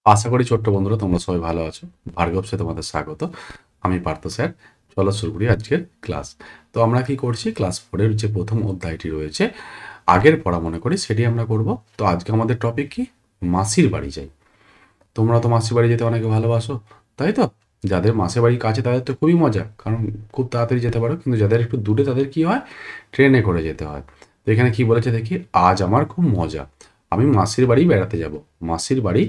আশা করি ছোট্ট বন্ধুরা তোমরা সবাই ভালো আছো। ভার্গবসে তোমাদের স্বাগত। আমি পার্থ স্যার। চলো শুরু করি আজকের ক্লাস। তো আমরা কি করছি, ক্লাস 4 এর যে প্রথম অধ্যায়টি রয়েছে, আগের পড়া মনে করি সেটি আমরা করব। তো আজকে আমাদের টপিক কি, মাসির বাড়ি যাই। তোমরা তো মাসির বাড়ি যেতে অনেকে ভালোবাসো, তাই তো? যাদের মাসির বাড়ি কাছে তাদের তো খুবই মজা, কারণ খুব তাড়াতাড়ি যেতে পারো। কিন্তু যাদের একটু দূরে তাদের কি হয়, ট্রেনে করে যেতে হয়। তো এখানে কি বলেছে দেখি, আজ আমার খুব মজা, আমি মাসির বাড়ি বেড়াতে যাব। মাসির বাড়ি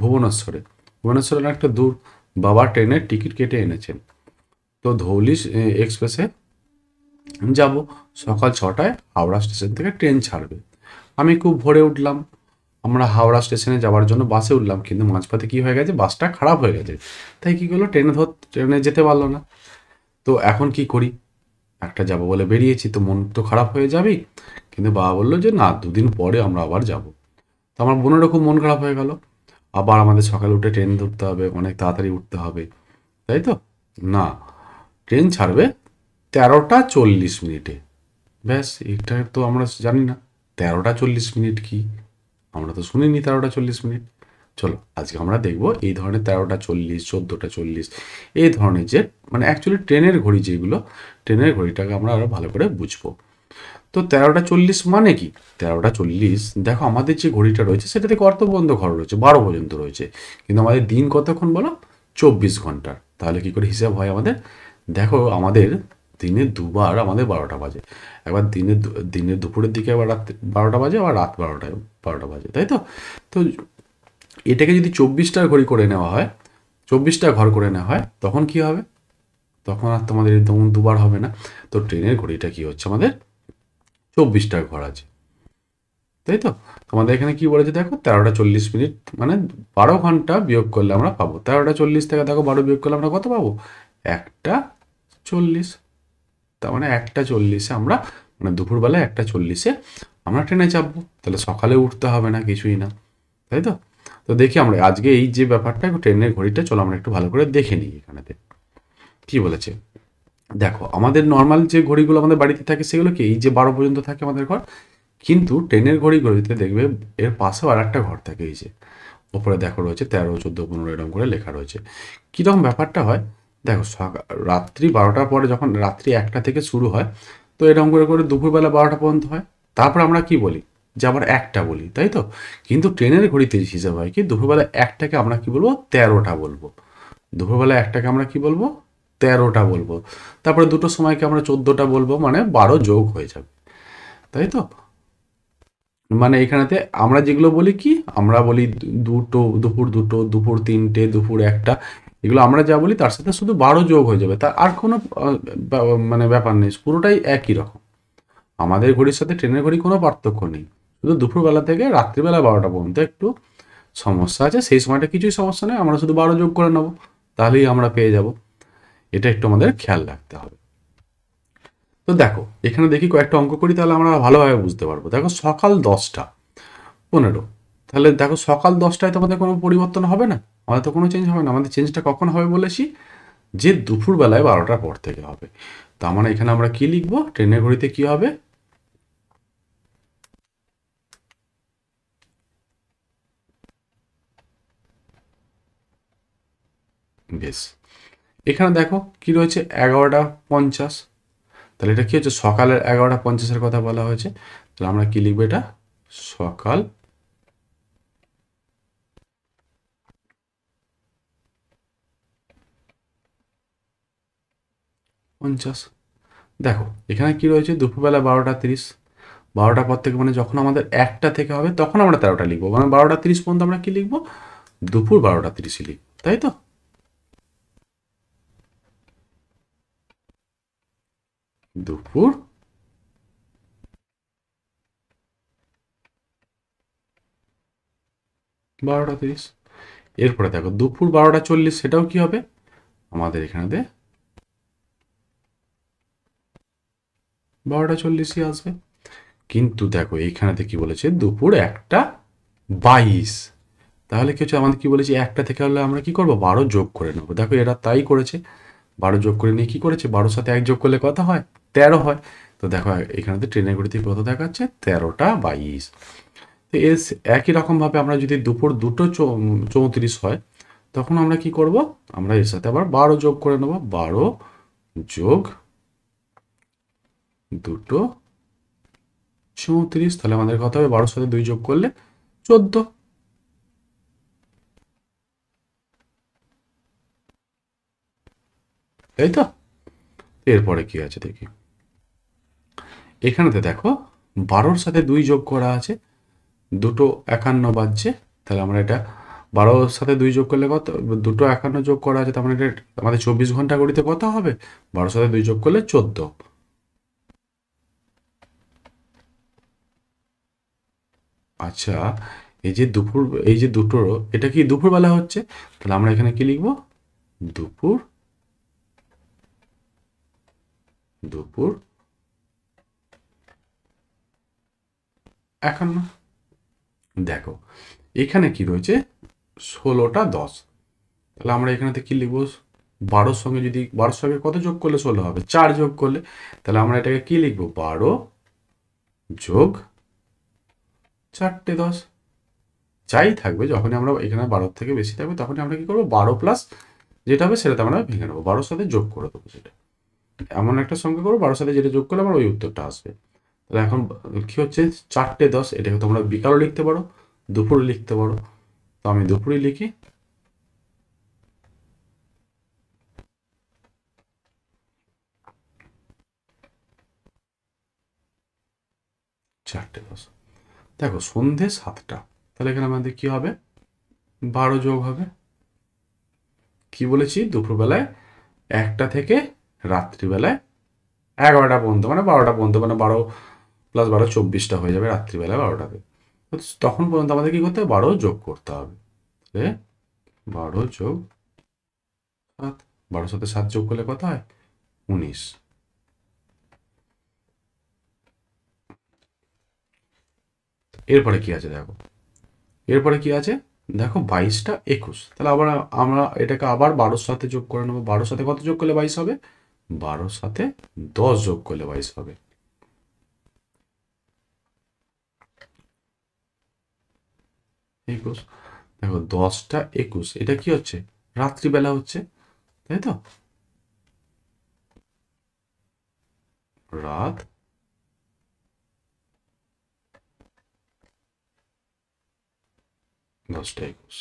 ভুবনেশ্বরে। ভুবনেশ্বরের একটা দূর। বাবা ট্রেনের টিকিট কেটে এনেছেন। তো ধৌলি এক্সপ্রেসে যাব। সকাল 6টায় হাওড়া স্টেশন থেকে ট্রেন ছাড়বে। আমি খুব ভোরে উঠলাম। আমরা হাওড়া স্টেশনে যাওয়ার জন্য বাসে উঠলাম, কিন্তু মাঝপথে কি হয়ে গেছে, বাসটা খারাপ হয়ে গেছে। তাই কি করলো, ট্রেনে যেতে পারলো না। তো এখন কি করি, একটা যাবো বলে বেরিয়েছি, তো মন তো খারাপ হয়ে যাবেই। কিন্তু বাবা বললো যে না, 2 দিন পরে আমরা আবার যাব। তো আমার বোনেরও খুব মন খারাপ হয়ে গেল। আবার আমাদের সকালে উঠে ট্রেন ধরতে হবে, অনেক তাড়াতাড়ি উঠতে হবে, তাই তো? না, ট্রেন ছাড়বে 13টা 40 মিনিটে। ব্যাস, এটা তো আমরা জানি না 13টা 40 মিনিট কি, আমরা তো শুনিনি 13টা 40 মিনিট। চলো আজকে আমরা দেখব এই ধরনের 13টা 40, 14টা 40, এই ধরনের যে মানে অ্যাকচুয়ালি ট্রেনের ঘড়ি যেগুলো, ট্রেনের ঘড়িটাকে আমরা আরও ভালো করে বুঝবো। তো 13টা 40 মানে কি, 13টা 40, দেখো আমাদের যে ঘড়িটা রয়েছে সেটাতে কত পর্যন্ত ঘর রয়েছে, 12 পর্যন্ত রয়েছে। কিন্তু আমাদের দিন কতক্ষণ বলো, 24 ঘন্টার। তাহলে কি করে হিসাব হয় আমাদের, দেখো আমাদের দিনে দুবার আমাদের 12টা বাজে। একবার দিনে দুপুরের দিকে, একবার রাত 12টা বাজে, আবার রাত 12টা বাজে, তাই তো? তো এটাকে যদি 24টার ঘড়ি করে নেওয়া হয়, 24টা ঘর করে নেওয়া হয়, তখন কি হবে, তখন আর তোমাদের তেমন দুবার হবে না। তো ট্রেনের ঘড়িটা কি হচ্ছে, আমাদের 24টা ঘর আছে, তাই তো? তোমাদের এখানে কি বলেছে দেখো, 13টা 40 মিনিট মানে 12 ঘন্টা বিয়োগ করলে আমরা পাবো। 13টা 40 থেকে দেখো 12 বিয়োগ করলে আমরা কত পাবো, 1টা 40। তার মানে 1টা 40-এ আমরা, মানে দুপুরবেলা 1টা 40-এ আমরা ট্রেনে চাপবো। তাহলে সকালে উঠতে হবে না, কিছুই না, তাই তো? তো দেখি আমরা আজকে এই যে ব্যাপারটা, ট্রেনের ঘড়িটা চলো আমরা একটু ভালো করে দেখে নিই। এখানেতে কি বলেছে দেখো, আমাদের নর্মাল যে ঘড়িগুলো আমাদের বাড়িতে থাকে সেগুলো কি, এই যে 12 পর্যন্ত থাকে আমাদের ঘর। কিন্তু ট্রেনের ঘড়িতে দেখবে এর পাশেও আর একটা ঘর থাকে, এই যে ওপরে দেখো রয়েছে 13, 14, 15 এরকম করে লেখা রয়েছে। কীরকম ব্যাপারটা হয় দেখো, রাত্রি 12টার পরে, যখন রাত্রি 1টা থেকে শুরু হয়, তো এরকম করে করে দুপুরবেলা 12টা পর্যন্ত হয়। তারপর আমরা কি বলি, যে আবার 1টা বলি, তাই তো? কিন্তু ট্রেনের ঘড়িতে হিসাব হয় কি, দুপুরবেলা 1টাকে আমরা কি বলবো, 13টা বলবো। দুপুরবেলা 1টাকে আমরা কি বলবো, 13টা বলবো। তারপরে দুটোর সময়কে আমরা 14টা বলবো, মানে 12 যোগ হয়ে যাবে, তাই তো? মানে এখানেতে আমরা যেগুলো বলি কি, আমরা বলি দুটো, দুপুর 2টো, দুপুর 3টে, দুপুর 1টা, এগুলো আমরা যা বলি তার সাথে শুধু 12 যোগ হয়ে যাবে, তার আর কোনো মানে ব্যাপার নেই, পুরোটাই একই রকম। আমাদের ঘড়ির সাথে ট্রেনের ঘড়ি কোনো পার্থক্য নেই। শুধু দুপুরবেলা থেকে রাত্রিবেলা 12টা পর্যন্ত একটু সমস্যা আছে, সেই সময়টা কিছুই সমস্যা নেই, আমরা শুধু 12 যোগ করে নেবো, তাহলেই আমরা পেয়ে যাব। এটা একটু আমাদের খেয়াল রাখতে হবে। তো দেখো এখানে দেখি কয়েকটা অঙ্ক করি, তাহলে আমরা ভালোভাবে বুঝতে পারবো। দেখো সকাল 10টা 15, তাহলে দেখো সকাল 10টায় তোমাদের কোনো পরিবর্তন হবে না, আমাদের তো কোনো চেঞ্জ হবে না। আমাদের চেঞ্জটা কখন হবে বলেছি, যে দুপুরবেলায় 12টার পর থেকে হবে। তার মানে এখানে আমরা কি লিখবো, ট্রেনের ঘড়িতে কি হবে, বেশ। এখানে দেখো কি রয়েছে, 11টা 50। তাহলে এটা কি হচ্ছে, সকালের 11টা 50-এর কথা বলা হয়েছে। তাহলে আমরা কি লিখবো, এটা সকাল 50। দেখো এখানে কি রয়েছে, দুপুরবেলা 12টা 30। 12টার পর থেকে মানে যখন আমাদের 1টা থেকে হবে, তখন আমরা 13টা লিখবো, মানে 12টা 30 পর্যন্ত আমরা কি লিখবো, দুপুর 12টা 30 লিখবো, তাই তো? দুপুর 12টা 30। এরপরে দেখো দুপুর 12টা 40, সেটাও কি হবে, আমাদের এখানে 12টা 40ই আসবে। কিন্তু দেখো এইখানেতে কি বলেছে, দুপুর 1টা 22। তাহলে কি হচ্ছে, আমাদের কি বলেছি, 1টা থেকে হলে আমরা কি করবো, 12 যোগ করে নেবো। দেখো এরা তাই করেছে, 12 যোগ করে নিয়ে কি করেছে, 12-র সাথে 1 যোগ করলে কত হয়, 13 হয়। তো দেখো এখানে ট্রেনের ঘড়িতে কত দেখাচ্ছে, 13টা 22। তো একই রকমভাবে আমরা যদি দুপুর 2:34 হয়, তখন আমরা কি করব, আমরা এর সাথে আবার 12 যোগ করে নেব। 12 যোগ 2:34, তাহলে আমাদের কত হবে, 12-র সাথে 2 যোগ করলে 14। তাই তো? এরপরে কি আছে দেখি, এখানেতে দেখো 12-র সাথে 2 যোগ করা আছে, 2:51 বাজছে। তাহলে আমরা এটা 12-র সাথে 2 যোগ করলে কত, 2:51 যোগ করা আছে, তার মানে এটা আমাদের 24 ঘন্টা ঘড়িতে কত হবে, 12-র সাথে 2 যোগ করলে 14। আচ্ছা, এই যে দুপুর, এই যে দুটোর, এটা কি দুপুরবেলা হচ্ছে, তাহলে আমরা এখানে কি লিখব, দুপুর, দুপুর 51। দেখো এখানে কি রয়েছে, 16:10, তাহলে আমরা এখানেতে কি লিখবো, 12-র সঙ্গে যদি 12-র সঙ্গে কত যোগ করলে 16 হবে, 4 যোগ করলে, তাহলে আমরা এটাকে কি লিখবো, 12 যোগ 4:10। যাই থাকবে, যখনই আমরা এখানে 12-র থেকে বেশি থাকবে, তখনই আমরা কি করবো, 12 প্লাস যেটা হবে সেটাতে আমরা ভেঙে নেবো, 12-র সাথে যোগ করে দেবো সেটা। এমন একটা সংখ্যা করবো 12-র সাথে যেটা যোগ করলে আমার ওই উত্তরটা আসবে। তাহলে এখন কি হচ্ছে, 4:10, এটাকে তোমরা বিকালও লিখতে পারো, দুপুরও লিখতে পারো। তো আমি দুপুরে লিখি, 4:10। দেখো সন্ধে 7টা, তাহলে এখানে আমাদের কি হবে, 12 যোগ হবে। কি বলেছি, দুপুরবেলায় 1টা থেকে রাত্রিবেলায় 11টা পর্যন্ত, মানে 12টা পর্যন্ত, মানে 12 প্লাস 12 24টা হয়ে যাবে রাত্রিবেলায় 12টাতে। তখন পর্যন্ত আমাদের কি করতে হবে, 12 যোগ করতে হবে। তাহলে 12 যোগ 7, 12-র সাথে 7 যোগ করলে কত হয়, 19। এরপরে কি আছে দেখো, এরপরে কি আছে দেখো, 22টা 21, তাহলে আবার আমরা এটাকে আবার 12-র সাথে যোগ করে নেবো। 12-র সাথে কত যোগ করলে 22 হবে, 12-র সাথে 10 যোগ করলে 22 হবে। 21, দেখো 10টা 21, এটা কি হচ্ছে, রাত্রিবেলা হচ্ছে, তাই তো, রাত 10টা 21।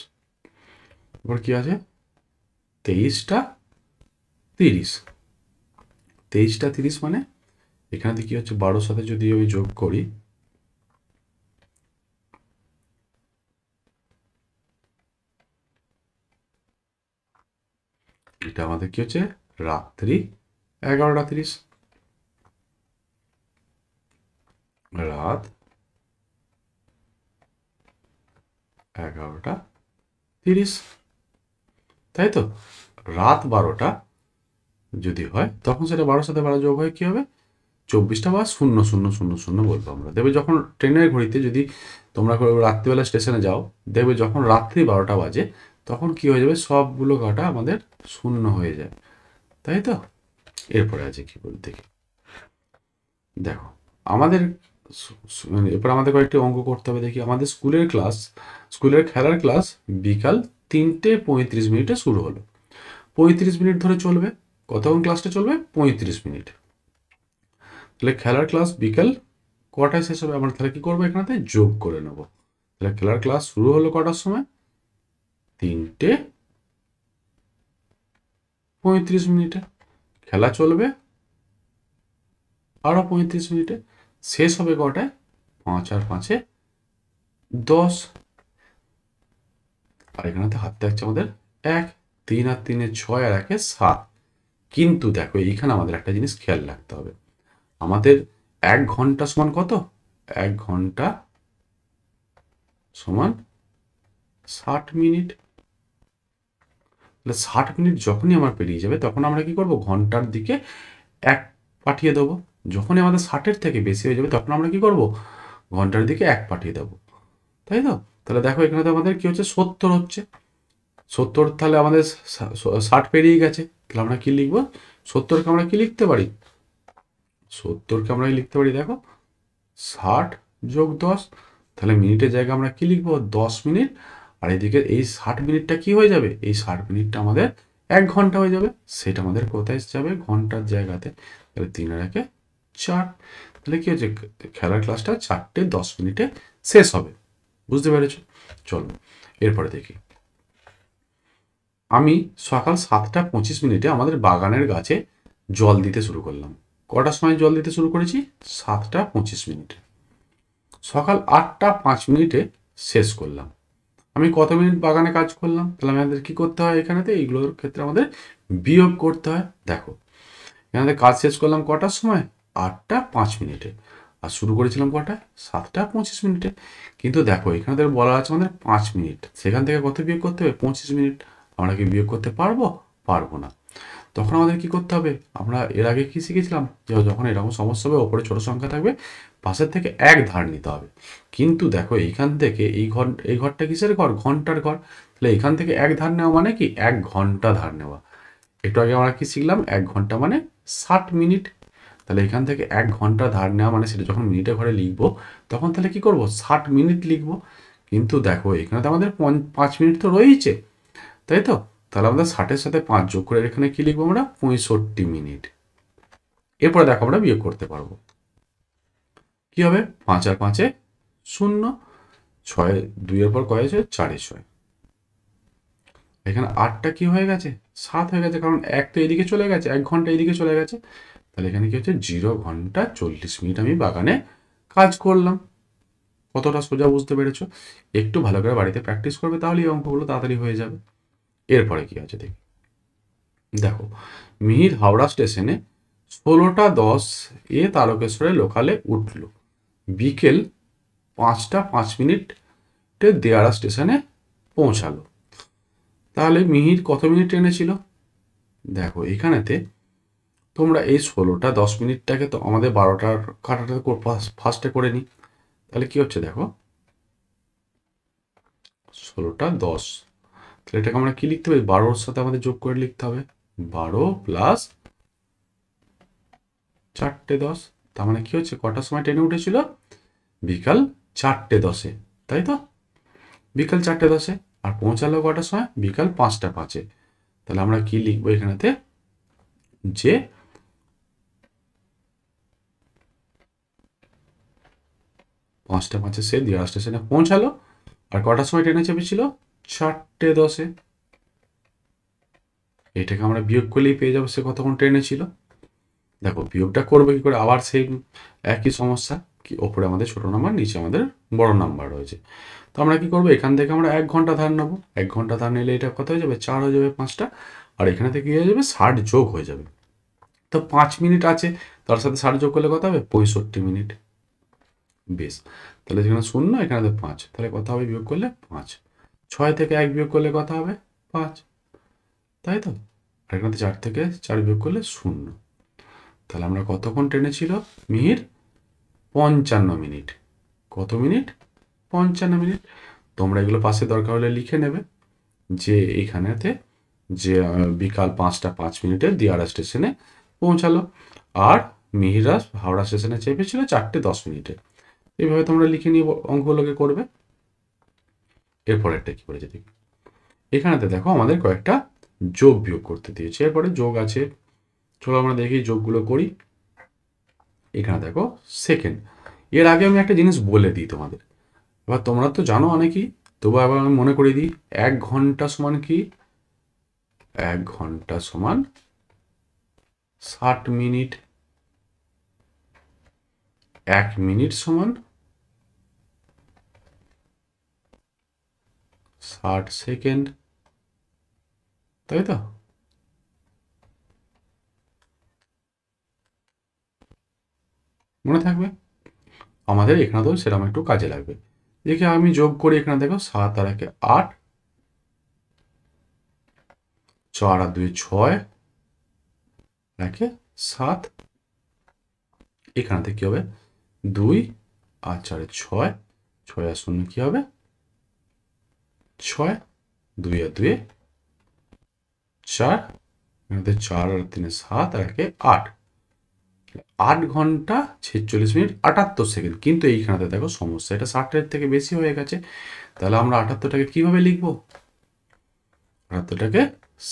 এবার কি আছে, 23টা 30। 23টা 30 মানে এখানে কি হচ্ছে, 12-র সাথে যদি আমি যোগ করি, এটা আমাদের কি হচ্ছে, রাত্রি 11টা 30, রাত 11টা 30, তাই তো। রাত 12টা যদি হয়, তখন সেটা 12-র সাথে 12 যোগ হয়ে কি হবে, 24টা বা 0000 বলবো আমরা। দেখবে যখন ট্রেনের ঘড়িতে যদি তোমরা রাত্রিবেলা স্টেশনে যাও, দেখবে যখন রাত্রি 12টা বাজে, তখন কি হয়ে যাবে, সবগুলো কাটা আমাদের শূন্য হয়ে যায়, তাই তো। এরপরে আছে কি বলতে, দেখি দেখো আমাদের এরপর আমাদের কয়েকটি অঙ্ক করতে হবে। দেখি আমাদের স্কুলের খেলার ক্লাস বিকাল 3:35 শুরু হলো, 35 মিনিট ধরে চলবে। কতক্ষণ ক্লাসটা চলবে, 35 মিনিট। তাহলে খেলার ক্লাস বিকাল কটায় শেষ হবে, আমরা তাহলে কি করবো, এখানে যোগ করে নেব। তাহলে খেলার ক্লাস শুরু হলো কটার সময়, 3:35। খেলা চলবে আরো 35 মিনিটে, শেষ হবে কটায়, 5 আর 5-এ 10। আর এখানে হাত থাকছে আমাদের 1, 3 আর 3-এ 6 আর 1-এ 7। কিন্তু দেখো এইখানে আমাদের একটা জিনিস খেয়াল রাখতে হবে, আমাদের 1 ঘন্টা সমান কত, 1 ঘন্টা সমান 60 মিনিট। তাহলে 60 মিনিট যখনই আমার পেরিয়ে যাবে, তখন আমরা কি করব, ঘন্টার দিকে 1 পাঠিয়ে দেবো। যখনই আমাদের 60-এর থেকে বেশি হয়ে যাবে, তখন আমরা কি করব, ঘন্টার দিকে 1 পাঠিয়ে দেবো, তাই তো। তাহলে দেখো এখানে তো আমাদের কি হচ্ছে, 70 হচ্ছে, 70, তাহলে আমাদের 60 পেরিয়ে গেছে। তাহলে আমরা কি লিখবো, 70-কে আমরা কি লিখতে পারি, 70-কে আমরা লিখতে পারি দেখো, 60 যোগ 10, তাহলে মিনিটের জায়গায় আমরা কি লিখবো 10 মিনিট, আর এদিকে এই 60 মিনিটটা কি হয়ে যাবে, এই 60 মিনিটটা আমাদের 1 ঘন্টা হয়ে যাবে। সেটা আমাদের কোথায় যাবে, ঘন্টার জায়গাতে। তাহলে 3 আর 1 4। তাহলে কি হচ্ছে, খেলার ক্লাসটা 4:10 শেষ হবে। বুঝতে পেরেছো? চলো এরপরে দেখি। আমি সকাল 7:25 আমাদের বাগানের গাছে জল দিতে শুরু করলাম। কটার সময় জল দিতে শুরু করেছি, 7:25। সকাল 8:05 শেষ করলাম। আমি কত মিনিট বাগানে কাজ করলাম, তাহলে আমাদের কি করতে হয়, এখানেতে এইগুলোর ক্ষেত্রে আমাদের বিয়োগ করতে হয়। দেখো এখানে কাজ শেষ করলাম কটার সময়, 8:05, আর শুরু করেছিলাম কটায়, 7:25। কিন্তু দেখো এখানে বলা আছে আমাদের 5 মিনিট, সেখান থেকে কত বিয়োগ করতে হবে, 25 মিনিট। আমরা কি বিয়োগ করতে পারবো, পারবো না। তখন আমাদের কি করতে হবে, আমরা এর আগে কি শিখেছিলাম, যে যখন এরকম সমস্যা হবে ওপরে ছোট সংখ্যা থাকবে, পাশের থেকে 1 ধার নিতে হবে। কিন্তু দেখো এইখান থেকে এই ঘরটা কিসের ঘর, ঘন্টার ঘর। তাহলে এখান থেকে 1 ধার নেওয়া মানে কি, 1 ঘন্টা ধার নেওয়া। একটু আগে আমরা কি শিখলাম, 1 ঘন্টা মানে 60 মিনিট। তাহলে এখান থেকে 1 ঘন্টা ধার নেওয়া মানে সেটা যখন মিনিটের ঘরে লিখবো, তখন তাহলে কি করব, 60 মিনিট লিখবো। কিন্তু দেখো এখানে তো আমাদের 5 মিনিট তো রয়েছে, তাই তো? তাহলে আমাদের 60-এর সাথে 5 যোগ করে এখানে কি লিখবো আমরা, 65 মিনিট। এরপরে দেখো আমরা বিয়োগ করতে পারবো। কি হবে, 5 আর 5-এ 0, 6 2-এর পর কয় আছে, 4-এ 6। এখানে 8টা কি হয়ে গেছে, 7 হয়ে গেছে, কারণ 1 তো এদিকে চলে গেছে, 1 ঘন্টা এদিকে চলে গেছে। তাহলে এখানে কি হচ্ছে, 0 ঘন্টা 40 মিনিট আমি বাগানে কাজ করলাম। কতটা সোজা বুঝতে পেরেছো? একটু ভালো করে বাড়িতে প্র্যাকটিস করবে, তাহলে এই অঙ্কগুলো তাড়াতাড়ি হয়ে যাবে। এরপরে কি আছে দেখি। দেখো মিহির হাওড়া স্টেশনে 16:10 তারকেশ্বরে লোকালে উঠল। বিকেল 5:05 দেয়ারা স্টেশনে পৌঁছালো। তাহলে মিহির কত মিনিট ট্রেনে ছিল? দেখো এখানেতে তোমরা এই 16:10 তো আমাদের 12টার কাটাটা ফার্স্টে করে নিই। তাহলে কি হচ্ছে দেখো, 16:10, তাহলে এটাকে আমরা কি লিখতে হবে, 12-এর সাথে আমাদের যোগ করে লিখতে হবে, 12 প্লাস 4:10। তার মানে কি হচ্ছে, কটার সময় ট্রেনে উঠেছিল, বিকাল 4:10, তাই তো? বিকাল 4:10, আর পৌঁছালো কটার সময়, বিকাল 5:05। তাহলে আমরা কি লিখবো এখানেতে, যে 5:05 সে দিয়ারা স্টেশনে পৌঁছালো, আর কটার সময় ট্রেনে চেপেছিল, 4:10। এটাকে আমরা বিয়োগ করলেই পেয়ে যাবো সে কতক্ষণ ট্রেনে ছিল। দেখো বিয়োগটা করবো কি করে, আবার সেই একই সমস্যা, কি ওপরে আমাদের ছোট নাম্বার, নিচে আমাদের বড় নাম্বার রয়েছে। তো আমরা কি করবো, এখান থেকে আমরা 1 ঘন্টা ধার নেবো। 1 ঘন্টা ধার নিলে এটা কত হয়ে যাবে, 4 হয়ে যাবে 5টা, আর এখানে থেকে কি হয়ে যাবে, 60 যোগ হয়ে যাবে। তো 5 মিনিট আছে, তার সাথে 60 যোগ করলে কত হবে, 65 মিনিট। বেশ, তাহলে যেখানে 0 এখানে 5, তাহলে কত হবে বিয়োগ করলে 5। 6 থেকে 1 বিয়োগ করলে কত হবে, 5, তাই তো? আর এখানে 4 থেকে 4 বিয়োগ করলে 0। তাহলে আমরা কতক্ষণ ট্রেনে ছিল, মিহির 55 মিনিট। কত মিনিট, 55 মিনিট। তোমরা এগুলো পাশে দরকার হলে লিখে নেবে, যে এইখানেতে যে বিকাল 5:05 দিয়ারা স্টেশনে পৌঁছালো, আর মিহিরা হাওড়া স্টেশনে চেপেছিল 4:10। এইভাবে তোমরা লিখে নিয়ে অঙ্কগুলোকে করবে। এরপরেরটা কি করেছে দেখি। এখানেতে দেখো আমাদের কয়েকটা যোগ বিয়োগ করতে দিয়েছে, এরপরে যোগ আছে। চলো আমরা দেখি যোগগুলো করি। এখানে দেখো সেকেন্ড, এর আগে আমি একটা জিনিস বলে দিই তোমাদের, এবার তোমরা তো জানো অনেকেই, তবু আবার আমি মনে করে দিই। 1 ঘন্টা সমান কি, 1 ঘন্টা সমান 60 মিনিট। 1 মিনিট সমান 60 সেকেন্ড, তাই তো? মনে থাকবে আমাদের, এখানে তো সেরকম একটু কাজে লাগবে। দেখি আমি যোগ করি, এখানে দেখো 7 আর 1 8, 4 আর 2 6, 1 7। এখানে থেকে কি হবে, 2 আর 4 6, 6 আর 0 কি হবে, 6, 2 আর 2 4, এখানে 4 আর 3 7, আর 1 8। 8 ঘন্টা 46 মিনিট 78 সেকেন্ড। কিন্তু এইখানে দেখো সমস্যা, এটা 60-এর থেকে বেশি হয়ে গেছে। তাহলে আমরা 78টাকে কিভাবে লিখবো? 78টাকে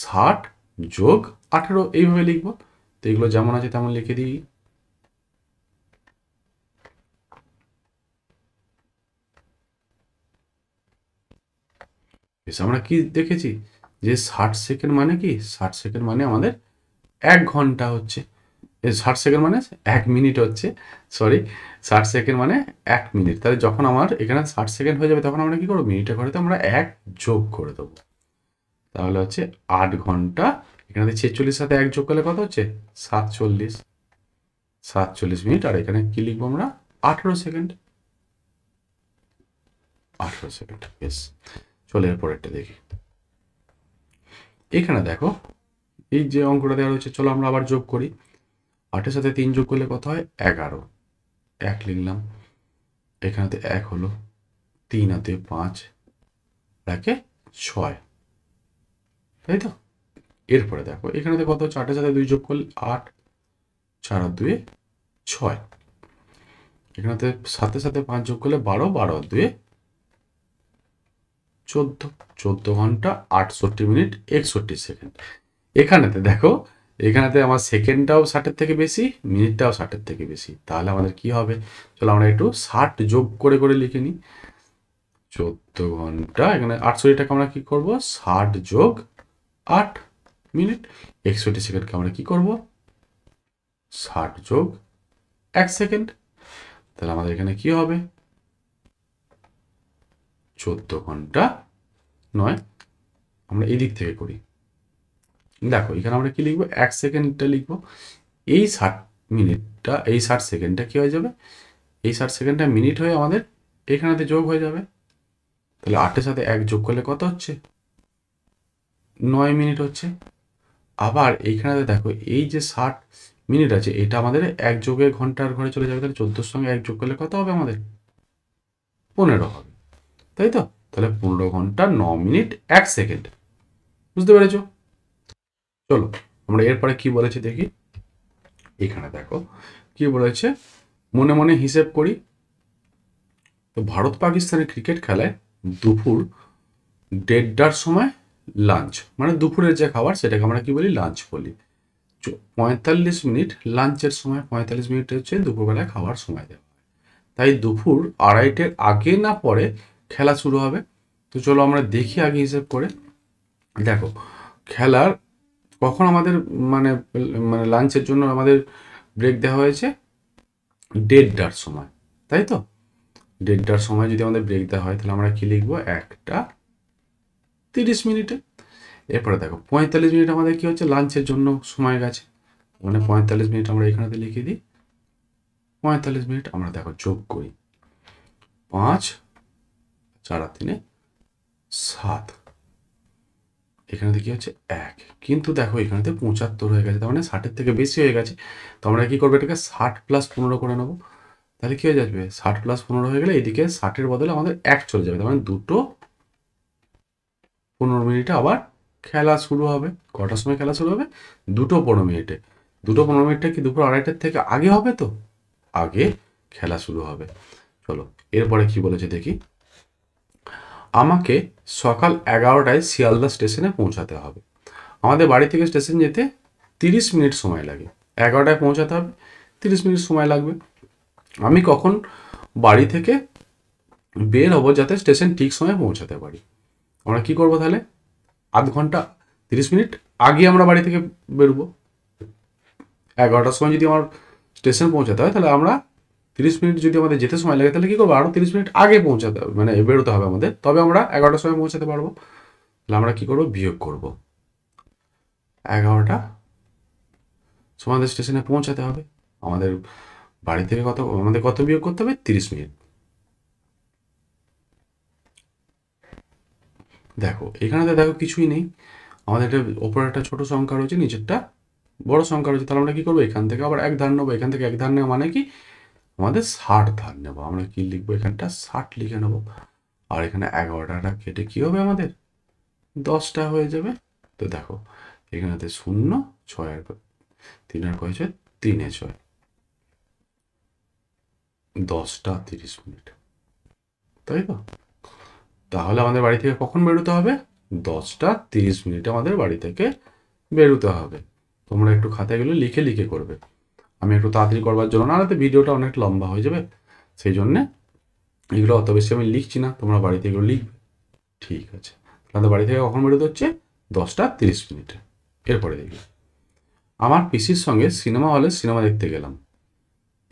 60 যোগ 18 এইভাবে লিখবো। তো এগুলো যেমন আছে তেমন লিখে দিই। বেশ, আমরা কি দেখেছি যে 60 সেকেন্ড মানে কি, 60 সেকেন্ড মানে আমাদের 1 ঘন্টা হচ্ছে। 60 সেকেন্ড মানে 1 মিনিট হচ্ছে, সরি, 60 সেকেন্ড মানে 1 মিনিট। তাহলে যখন আমার এখানে 60 সেকেন্ড হয়ে যাবে তখন আমরা কি করবো, মিনিটের ঘরেতে আমরা 1 যোগ করে দেবো। তাহলে হচ্ছে 8 ঘন্টা, এখানে 46 সাথে 1 যোগ করলে কত হচ্ছে, 47, 47 মিনিট। আর এখানে কি লিখবো আমরা, 18 সেকেন্ড, 18 সেকেন্ড। বেশ, চলে এর পরেরটা দেখি। এখানে দেখো এই যে অঙ্কটা দেওয়া রয়েছে, চলো আমরা আবার যোগ করি। 8-এর সাথে 3 যোগ করলে কত হয়, 11, 1 লিখলাম। এখানেতে 1 হলো, 3 হাতে 5, 1-এ 6, তাই তো? এরপরে দেখো এখানেতে কত হচ্ছে, 8-এর সাথে 2 যোগ করলে 8, 4 আর 2-এ 6। এখানেতে 7-এর সাথে 5 যোগ করলে 12, 12 আর 2-এ 14, 14 ঘন্টা 68 মিনিট 61 সেকেন্ড। এখানেতে দেখো, এখানেতে আমার সেকেন্ডটাও 60-এর থেকে বেশি, মিনিটটাও 60-এর থেকে বেশি। তাহলে আমাদের কি হবে, চলো আমরা একটু 60 যোগ করে করে লিখে নিই। 14 ঘন্টা, এখানে 68টাকে আমরা কি করব, 60 যোগ 8 মিনিট, 61 সেকেন্ডকে আমরা কি করব, 60 যোগ 1 সেকেন্ড। তাহলে আমাদের এখানে কি হবে, 14 ঘন্টা নয়, আমরা এই দিক থেকে করি। দেখো এখানে আমরা কি লিখবো, 1 সেকেন্ডটা লিখবো। এই 60 মিনিটটা, এই 60 সেকেন্ডটা কি হয়ে যাবে, এই 60 সেকেন্ডটা মিনিট হয়ে আমাদের এখানেতে যোগ হয়ে যাবে। তাহলে 8-এর সাথে 1 যোগ করলে কত হচ্ছে, 9 মিনিট হচ্ছে। আবার এইখানে দেখো এই যে 60 মিনিট আছে, এটা আমাদের 1 যোগে ঘন্টার ঘরে চলে যাবে। তাহলে 14-এর সঙ্গে 1 যোগ করলে কত হবে আমাদের, 15 হবে, তাই তো? তাহলে 15 ঘন্টা 9 মিনিট 1 সেকেন্ড। বুঝতে পেরেছো? চলো আমরা এরপরে কি বলেছে দেখি। এখানে দেখো কি বলেছে, মনে মনে হিসেব করি। তো ভারত পাকিস্তানের ক্রিকেট খেলায় দুপুর 1:30টার সময় লাঞ্চ, মানে দুপুরের যে খাবার সেটাকে আমরা কি বলি, লাঞ্চ বলি। 45 মিনিট লাঞ্চের সময়, 45 মিনিট হচ্ছে দুপুরবেলায় খাওয়ার সময় দেওয়া হয়। তাই দুপুর 2:30-এর আগে না পরে খেলা শুরু হবে। তো চলো আমরা দেখি আগে হিসেব করে। দেখো খেলার কখন আমাদের মানে মানে লাঞ্চের জন্য আমাদের ব্রেক দেওয়া হয়েছে, 1:30টার সময়, তাই তো? 1:30টার সময় যদি আমাদের ব্রেক দেওয়া হয় তাহলে আমরা কি লিখবো, 1:30 মিনিটে। এরপরে দেখো 45 মিনিট আমাদের কি হচ্ছে, লাঞ্চের জন্য সময় গেছে, মানে 45 মিনিট আমরা এখানেতে লিখে দিই। 45 মিনিট আমরা দেখো যোগ করি, 5, 4 আর 3-এ 7, এখানেতে কি হচ্ছে 1। কিন্তু দেখো এখানেতে 75 হয়ে গেছে, তার মানে 60-এর থেকে বেশি হয়ে গেছে। তো আমরা কি করবো, এটাকে 60 + 15 করে নেবো। তাহলে কি হয়ে যাবে, 60 + 15 হয়ে গেলে এদিকে 60-এর বদলে আমাদের 1 চলে যাবে। তার মানে 2:15 আবার খেলা শুরু হবে। কটার সময় খেলা শুরু হবে, 2:15। 2:15 কি দুপুর 2:30টার থেকে আগে হবে? তো আগে খেলা শুরু হবে। চলো এরপরে কি বলেছে দেখি। আমাকে সকাল 11টায় শিয়ালদা স্টেশনে পৌঁছাতে হবে। আমাদের বাড়ি থেকে স্টেশন যেতে 30 মিনিট সময় লাগে। 11টায় পৌঁছাতে হবে, 30 মিনিট সময় লাগবে। আমি কখন বাড়ি থেকে বের হবো যাতে স্টেশন ঠিক সময়ে পৌঁছাতে পারি? আমরা কি করবো তাহলে, 0.5 ঘন্টা 30 মিনিট আগে আমরা বাড়ি থেকে বেরোবো। 11টার সময় যদি আমার স্টেশন পৌঁছাতে হয় তাহলে আমরা 30 মিনিট যদি আমাদের যেতে সময় লাগে তাহলে কী করবো, আরও 30 মিনিট আগে পৌঁছাতে হবে, মানে বেরোতে হবে আমাদের, তবে আমরা 11টার সময় পৌঁছাতে পারবো। তাহলে আমরা কী করবো, বিয়োগ করবো। 11টা সময় আমাদের স্টেশনে পৌঁছাতে হবে, আমাদের বাড়ি থেকে আমাদের কত বিয়োগ করতে হবে, 30 মিনিট। দেখো এখানে দেখো কিছুই নেই, আমাদের একটা ওপরে একটা ছোট সংখ্যা রয়েছে, নিচেরটা বড় সংখ্যা রয়েছে। তাহলে আমরা কি করবো, এখান থেকে আবার 1 ধার নেবো। এখান থেকে 1 ধার নেওয়া মানে কি, আমাদের 60 ধার নেবো। আমরা কি লিখবো, এখানটা 60 লিখে নেবো। আর এখানে 11টাটা কেটে কি হবে, আমাদের 10টা হয়ে যাবে। তো দেখো এখানেতে 0, 6 আর 3 আর কয়েছে 3-এ 6, 10:30, তাই তো? তাহলে আমাদের বাড়ি থেকে কখন বেরোতে হবে? 10:30 আমাদের বাড়ি থেকে বেরোতে হবে। তোমরা একটু খাতাগুলো লিখে লিখে করবে। আমি একটু তাড়াতাড়ি করবার জন্য, না হলে ভিডিওটা অনেক লম্বা হয়ে যাবে, সেই জন্যে এগুলো অত বেশি আমি লিখছি না, তোমরা বাড়িতে এগুলো লিখবে। ঠিক আছে, তাহলে বাড়ি থেকে কখন বেরোতে হচ্ছে? 10:30। এরপরে দেখি, আমার পিসির সঙ্গে সিনেমা হলে সিনেমা দেখতে গেলাম।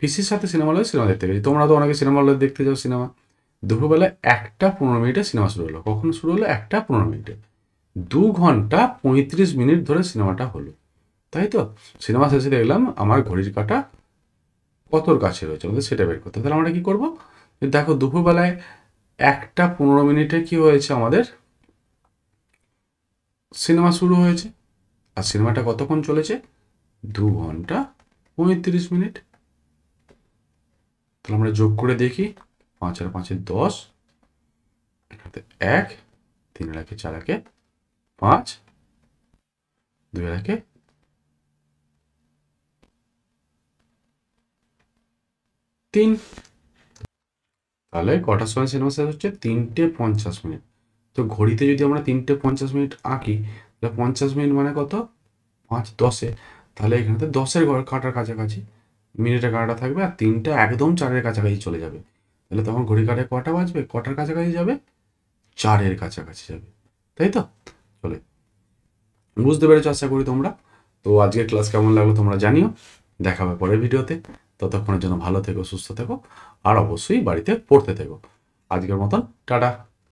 পিসির সাথে সিনেমা হলে সিনেমা দেখতে গেছি। তোমরা তো অনেকে সিনেমা হলে দেখতে যাও সিনেমা। দুপুরবেলা 1:15 সিনেমা শুরু হলো। কখন শুরু হলো? 1:15। 2 ঘন্টা 35 মিনিট ধরে সিনেমাটা হলো, তাই তো? সিনেমা শেষে দেখলাম আমার ঘড়ির কাঁটা কতর কাছে রয়েছে, আমাদের সেটা বের করতে। তাহলে আমরা কি করবো? দেখো দুপুরবেলায় 1:15 কি হয়েছে, আমাদের সিনেমা শুরু হয়েছে। আর সিনেমাটা কতক্ষণ চলেছে? 2 ঘন্টা 35 মিনিট। তাহলে আমরা যোগ করে দেখি, 5 আর 5 10, এখানে 1, 3 আর 1 4 1 5, 2 আর 1 3। তাহলে কটার সময় সিনেমা শেষ হচ্ছে? 3:50। তো ঘড়িতে যদি আমরা 3:50 আঁকি, তাহলে 50 মিনিট মানে কত? 5 10-এ। তাহলে এখানে 10-এর কাঁটার কাছাকাছি মিনিটের কাঁটাটা থাকবে, আর 3টা একদম 4-এর কাছাকাছি চলে যাবে। তাহলে তখন ঘড়ি কাঁটায় কটা বাজবে? কটার কাছাকাছি যাবে? 4-এর কাছাকাছি যাবে, তাই তো? চলে, বুঝতে পেরেছো আশা করি তোমরা। তো আজকের ক্লাস কেমন লাগলো তোমরা জানিও। দেখা হবে পরের ভিডিওতে। ততক্ষণের জন্য ভালো থেকো, সুস্থ থেকো, আর অবশ্যই বাড়িতে পড়তে থেকো। আজকের মতন টাটা।